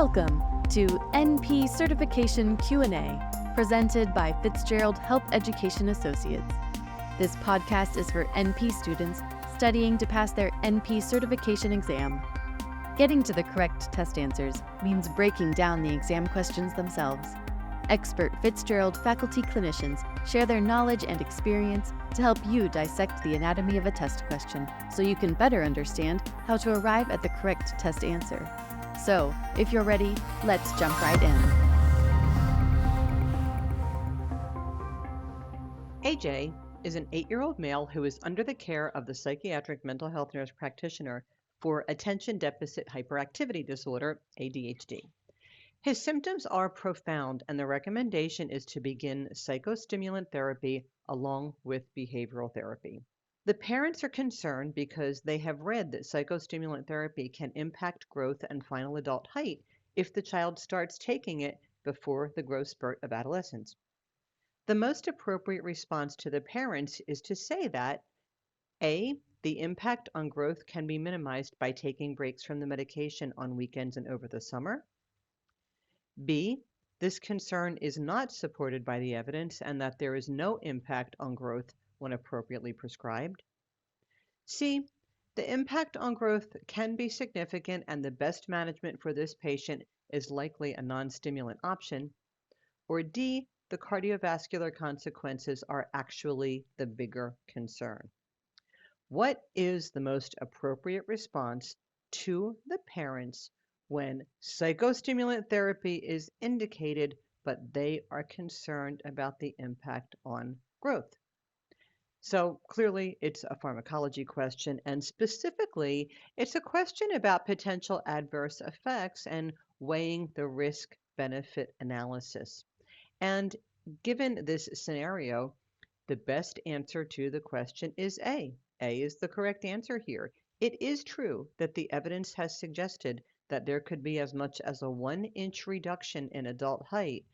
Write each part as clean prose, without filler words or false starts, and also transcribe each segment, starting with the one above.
Welcome to NP Certification Q&A, presented by Fitzgerald Health Education Associates. This podcast is for NP students studying to pass their NP certification exam. Getting to the correct test answers means breaking down the exam questions themselves. Expert Fitzgerald faculty clinicians share their knowledge and experience to help you dissect the anatomy of a test question so you can better understand how to arrive at the correct test answer. So, if you're ready, let's jump right in. AJ is an 8-year-old male who is under the care of the psychiatric mental health nurse practitioner for attention deficit hyperactivity disorder, ADHD. His symptoms are profound, and the recommendation is to begin psychostimulant therapy along with behavioral therapy. The parents are concerned because they have read that psychostimulant therapy can impact growth and final adult height if the child starts taking it before the growth spurt of adolescence. The most appropriate response to the parents is to say that A, the impact on growth can be minimized by taking breaks from the medication on weekends and over the summer. B, this concern is not supported by the evidence and that there is no impact on growth when appropriately prescribed. C, the impact on growth can be significant and the best management for this patient is likely a non-stimulant option. Or D, the cardiovascular consequences are actually the bigger concern. What is the most appropriate response to the parents when psychostimulant therapy is indicated, but they are concerned about the impact on growth? So clearly it's a pharmacology question, and specifically it's a question about potential adverse effects and weighing the risk-benefit analysis. And given this scenario, the best answer to the question is A. A is the correct answer here. It is true that the evidence has suggested that there could be as much as a 1-inch reduction in adult height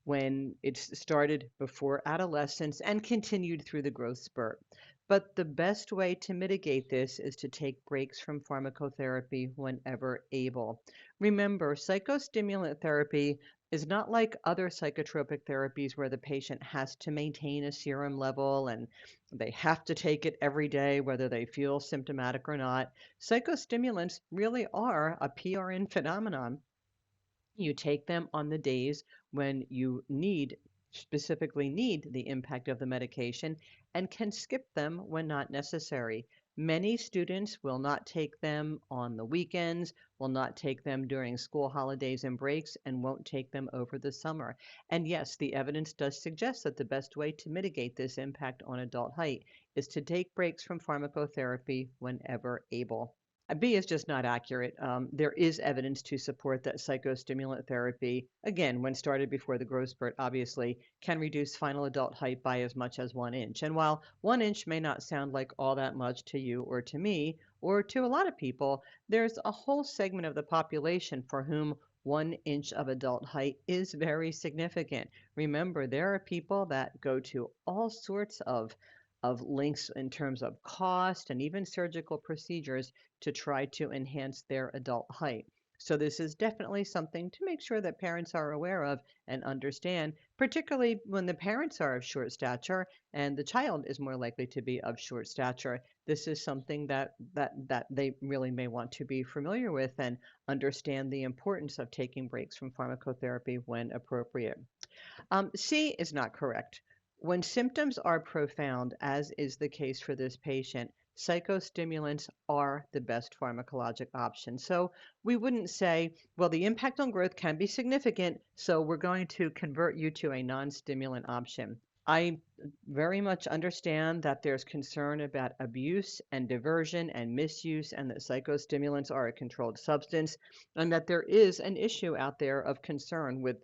when it started before adolescence and continued through the growth spurt. But the best way to mitigate this is to take breaks from pharmacotherapy whenever able. Remember, psychostimulant therapy is not like other psychotropic therapies where the patient has to maintain a serum level and they have to take it every day, whether they feel symptomatic or not. Psychostimulants really are a PRN phenomenon. You take them on the days when you specifically need the impact of the medication and can skip them when not necessary. Many students will not take them on the weekends, will not take them during school holidays and breaks, and won't take them over the summer. And yes, the evidence does suggest that the best way to mitigate this impact on adult height is to take breaks from pharmacotherapy whenever able. B is just not accurate. There is evidence to support that psychostimulant therapy, again, when started before the growth spurt, obviously, can reduce final adult height by as much as 1 inch. And while 1 inch may not sound like all that much to you or to me or to a lot of people, there's a whole segment of the population for whom 1 inch of adult height is very significant. Remember, there are people that go to all sorts of links in terms of cost and even surgical procedures to try to enhance their adult height. So this is definitely something to make sure that parents are aware of and understand, particularly when the parents are of short stature and the child is more likely to be of short stature. This is something that they really may want to be familiar with and understand the importance of taking breaks from pharmacotherapy when appropriate. C is not correct. When symptoms are profound, as is the case for this patient, psychostimulants are the best pharmacologic option. So we wouldn't say, well, the impact on growth can be significant, so we're going to convert you to a non-stimulant option. I very much understand that there's concern about abuse and diversion and misuse and that psychostimulants are a controlled substance and that there is an issue out there of concern with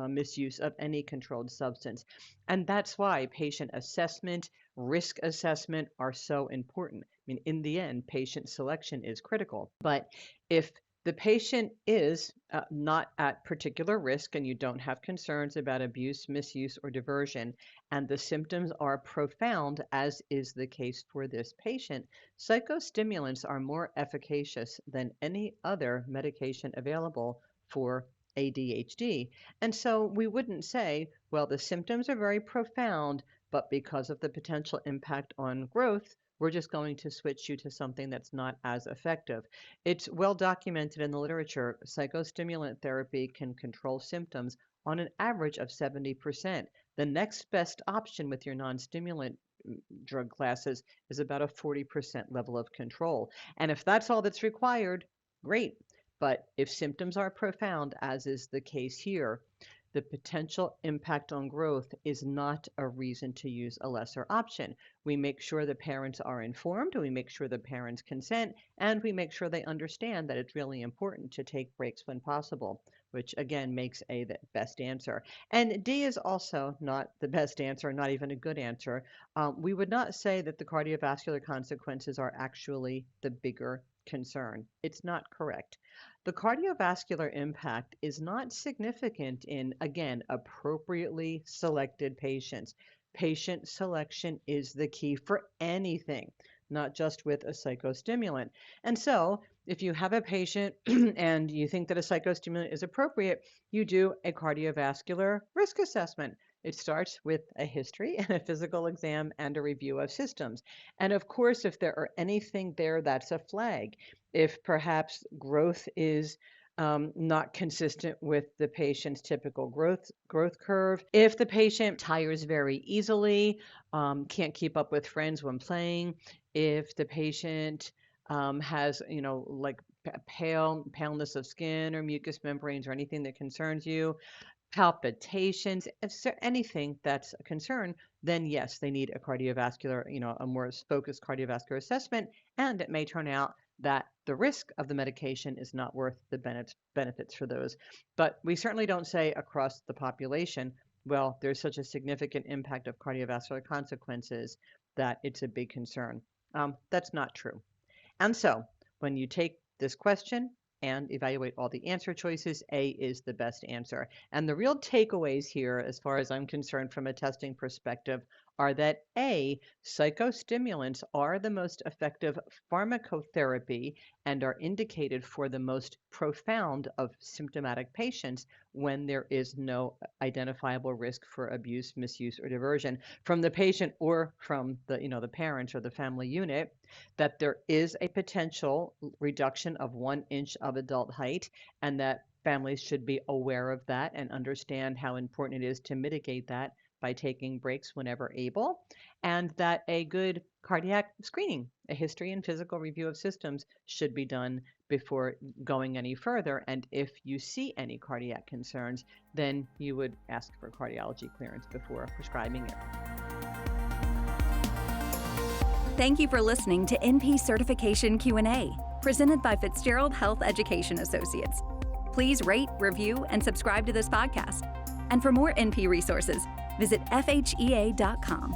misuse of any controlled substance. And that's why patient assessment, risk assessment are so important. I mean, in the end, patient selection is critical. But if the patient is not at particular risk and you don't have concerns about abuse, misuse, or diversion, and the symptoms are profound, as is the case for this patient, psychostimulants are more efficacious than any other medication available for ADHD. And so we wouldn't say, well, the symptoms are very profound, but because of the potential impact on growth, we're just going to switch you to something that's not as effective. It's well documented in the literature. Psychostimulant therapy can control symptoms on an average of 70%. The next best option with your non-stimulant drug classes is about a 40% level of control. And if that's all that's required, great. But if symptoms are profound, as is the case here, the potential impact on growth is not a reason to use a lesser option. We make sure the parents are informed, we make sure the parents consent, and we make sure they understand that it's really important to take breaks when possible, which again makes A the best answer. And D is also not the best answer, not even a good answer. We would not say that the cardiovascular consequences are actually the bigger concern. It's not correct. The cardiovascular impact is not significant in, again, appropriately selected patients. Patient selection is the key for anything, not just with a psychostimulant. And so if you have a patient and you think that a psychostimulant is appropriate, you do a cardiovascular risk assessment. It starts with a history and a physical exam and a review of systems. And of course, if there are anything there, that's a flag. If perhaps growth is not consistent with the patient's typical growth curve, if the patient tires very easily, can't keep up with friends when playing, if the patient has, like paleness of skin or mucous membranes or anything that concerns you, palpitations, if there anything that's a concern, then yes, they need a cardiovascular, a more focused cardiovascular assessment, and it may turn out that the risk of the medication is not worth the benefits for those. But we certainly don't say across the population, well, there's such a significant impact of cardiovascular consequences that it's a big concern. That's not true. And so when you take this question and evaluate all the answer choices, A is the best answer. And the real takeaways here, as far as I'm concerned from a testing perspective, are that A, psychostimulants are the most effective pharmacotherapy and are indicated for the most profound of symptomatic patients when there is no identifiable risk for abuse, misuse, or diversion from the patient or from the parents or the family unit, that there is a potential reduction of 1 inch of adult height, and that families should be aware of that and understand how important it is to mitigate that by taking breaks whenever able, and that a good cardiac screening, a history and physical review of systems, should be done before going any further. And if you see any cardiac concerns, then you would ask for cardiology clearance before prescribing it. Thank you for listening to NP Certification Q&A, presented by Fitzgerald Health Education Associates. Please rate, review, and subscribe to this podcast. And for more NP resources, visit FHEA.com.